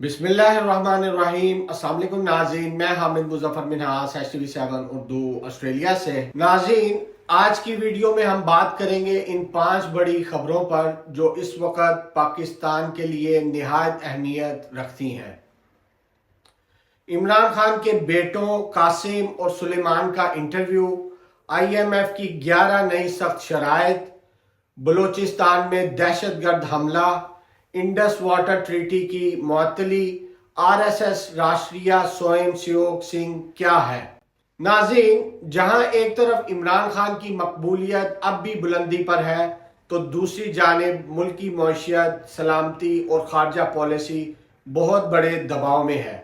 بسم اللہ الرحمن الرحیم۔ السلام علیکم ناظرین، میں حامد مظفر منہاس HTV7 اردو آسٹریلیا سے۔ ناظرین، آج کی ویڈیو میں ہم بات کریں گے ان 5 بڑی خبروں پر جو اس وقت پاکستان کے لیے نہایت اہمیت رکھتی ہیں۔ عمران خان کے بیٹوں قاسم اور سلیمان کا انٹرویو، IMF کی 11 نئی سخت شرائط، بلوچستان میں دہشت گرد حملہ، انڈس واٹر ٹریٹی کی معطلی، RSS راشٹریہ سوئم سیوک سنگھ کیا ہے؟ ناظرین، جہاں ایک طرف عمران خان کی مقبولیت اب بھی بلندی پر ہے تو دوسری جانب ملکی معیشت، سلامتی اور خارجہ پالیسی بہت بڑے دباؤ میں ہے۔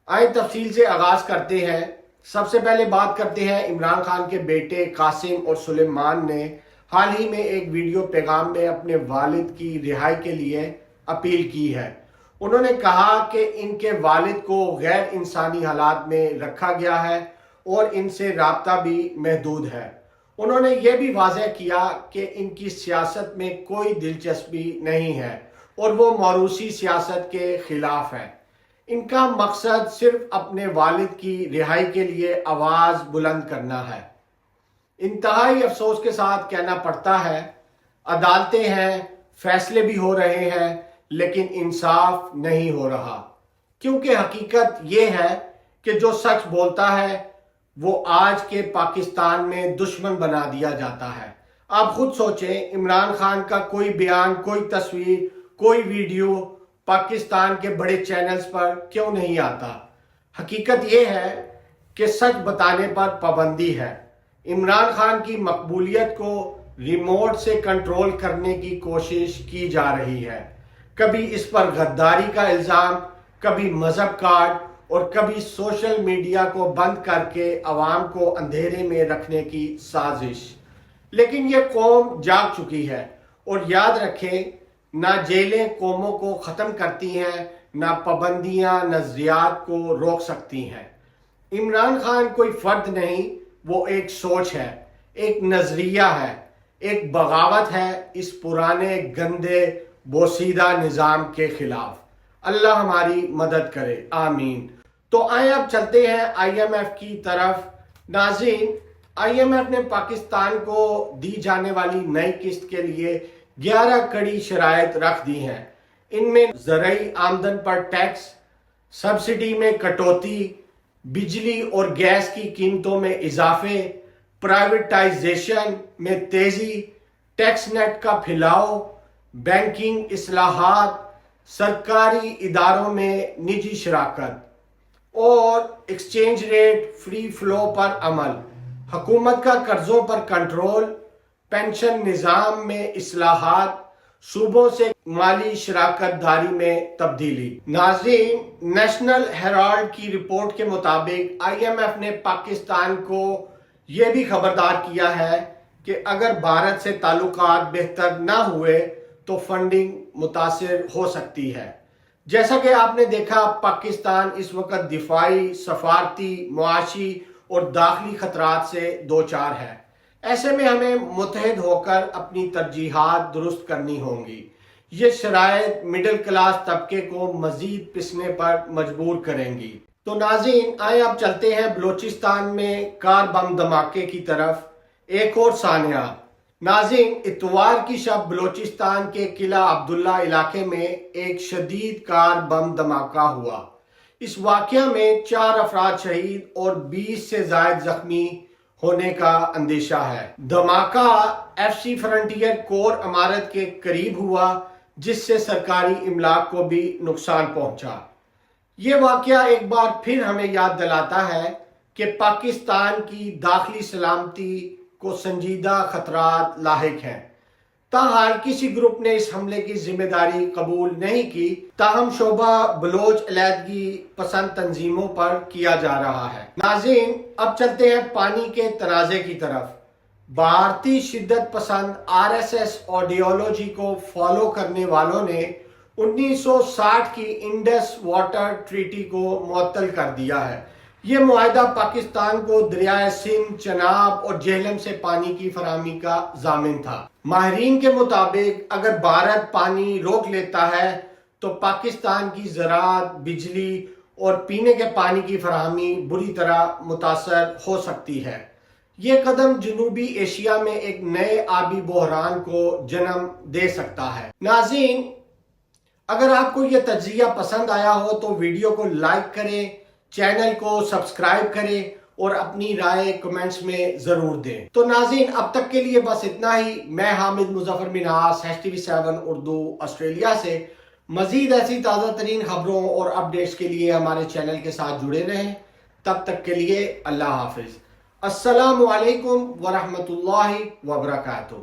آئیں تفصیل سے آغاز کرتے ہیں۔ سب سے پہلے بات کرتے ہیں عمران خان کے بیٹے قاسم اور سلیمان نے حال ہی میں ایک ویڈیو پیغام میں اپنے والد کی رہائی کے لیے اپیل کی ہے۔ انہوں نے کہا کہ ان کے والد کو غیر انسانی حالات میں رکھا گیا ہے اور ان سے رابطہ بھی محدود ہے۔ انہوں نے یہ بھی واضح کیا کہ ان کی سیاست میں کوئی دلچسپی نہیں ہے اور وہ موروثی سیاست کے خلاف ہے۔ ان کا مقصد صرف اپنے والد کی رہائی کے لیے آواز بلند کرنا ہے۔ انتہائی افسوس کے ساتھ کہنا پڑتا ہے، عدالتیں ہیں، فیصلے بھی ہو رہے ہیں، لیکن انصاف نہیں ہو رہا، کیونکہ حقیقت یہ ہے کہ جو سچ بولتا ہے وہ آج کے پاکستان میں دشمن بنا دیا جاتا ہے۔ آپ خود سوچیں، عمران خان کا کوئی بیان، کوئی تصویر، کوئی ویڈیو پاکستان کے بڑے چینلز پر کیوں نہیں آتا؟ حقیقت یہ ہے کہ سچ بتانے پر پابندی ہے۔ عمران خان کی مقبولیت کو ریموٹ سے کنٹرول کرنے کی کوشش کی جا رہی ہے۔ کبھی اس پر غداری کا الزام، کبھی مذہب کارڈ اور کبھی سوشل میڈیا کو بند کر کے عوام کو اندھیرے میں رکھنے کی سازش۔ لیکن یہ قوم جاگ چکی ہے اور یاد رکھیں، نہ جیلیں قوموں کو ختم کرتی ہیں، نہ پابندیاں نظریات کو روک سکتی ہیں۔ عمران خان کوئی فرد نہیں، وہ ایک سوچ ہے، ایک نظریہ ہے، ایک بغاوت ہے اس پرانے گندے بوسیدہ نظام کے خلاف۔ اللہ ہماری مدد کرے، آمین۔ تو آئیں اب چلتے ہیں IMF کی طرف۔ ناظرین، IMF نے پاکستان کو دی جانے والی نئی قسط کے لیے 11 کڑی شرائط رکھ دی ہیں۔ ان میں زرعی آمدن پر ٹیکس، سبسڈی میں کٹوتی، بجلی اور گیس کی قیمتوں میں اضافے، پرائیویٹائزیشن میں تیزی، ٹیکس نیٹ کا پھیلاؤ، بینکنگ اصلاحات، سرکاری اداروں میں نجی شراکت اور ایکسچینج ریٹ فری فلو پر عمل، حکومت کا قرضوں پر کنٹرول، پینشن نظام میں اصلاحات، صوبوں سے مالی شراکت داری میں تبدیلی۔ ناظرین، نیشنل ہیرالڈ کی رپورٹ کے مطابق IMF نے پاکستان کو یہ بھی خبردار کیا ہے کہ اگر بھارت سے تعلقات بہتر نہ ہوئے تو فنڈنگ متاثر ہو سکتی ہے۔ جیسا کہ آپ نے دیکھا، پاکستان اس وقت دفاعی، سفارتی، معاشی اور داخلی خطرات سے دوچار ہے۔ ایسے میں ہمیں متحد ہو کر اپنی ترجیحات درست کرنی ہوں گی۔ یہ شرائط مڈل کلاس طبقے کو مزید پسنے پر مجبور کریں گی۔ تو ناظرین، آئیں اب چلتے ہیں بلوچستان میں کار بم دھماکے کی طرف۔ ایک اور سانحہ۔ ناظرین، اتوار کی شب بلوچستان کے قلعہ عبداللہ علاقے میں ایک شدید کار بم دھماکہ ہوا۔ اس واقعہ میں 4 افراد شہید اور 20 سے زائد زخمی ہونے کا اندیشہ ہے۔ دھماکہ FC فرنٹیئر کور عمارت کے قریب ہوا، جس سے سرکاری املاک کو بھی نقصان پہنچا۔ یہ واقعہ ایک بار پھر ہمیں یاد دلاتا ہے کہ پاکستان کی داخلی سلامتی کو سنجیدہ خطرات لاحق ہیں۔ تاحال کسی گروپ نے اس حملے کی ذمہ داری قبول نہیں کی، تاہم شبہ بلوچ علیحدگی پسند تنظیموں پر کیا جا رہا ہے۔ ناظرین، اب چلتے ہیں پانی کے تنازع کی طرف۔ بھارتی شدت پسند RSS آئیڈیالوجی کو فالو کرنے والوں نے 1960 کی انڈس واٹر ٹریٹی کو معطل کر دیا ہے۔ یہ معاہدہ پاکستان کو دریائے سندھ، چناب اور جہلم سے پانی کی فراہمی کا ضامن تھا۔ ماہرین کے مطابق اگر بھارت پانی روک لیتا ہے تو پاکستان کی زراعت، بجلی اور پینے کے پانی کی فراہمی بری طرح متاثر ہو سکتی ہے۔ یہ قدم جنوبی ایشیا میں ایک نئے آبی بحران کو جنم دے سکتا ہے۔ ناظرین، اگر آپ کو یہ تجزیہ پسند آیا ہو تو ویڈیو کو لائک کریں، چینل کو سبسکرائب کریں اور اپنی رائے کمنٹس میں ضرور دیں۔ تو ناظرین، اب تک کے لیے بس اتنا ہی۔ میں حامد مظفر منہاس، HTV7 اردو آسٹریلیا سے مزید ایسی تازہ ترین خبروں اور اپڈیٹس کے لیے ہمارے چینل کے ساتھ جڑے رہیں۔ تب تک کے لیے اللہ حافظ۔ السلام علیکم ورحمۃ اللہ وبرکاتہ۔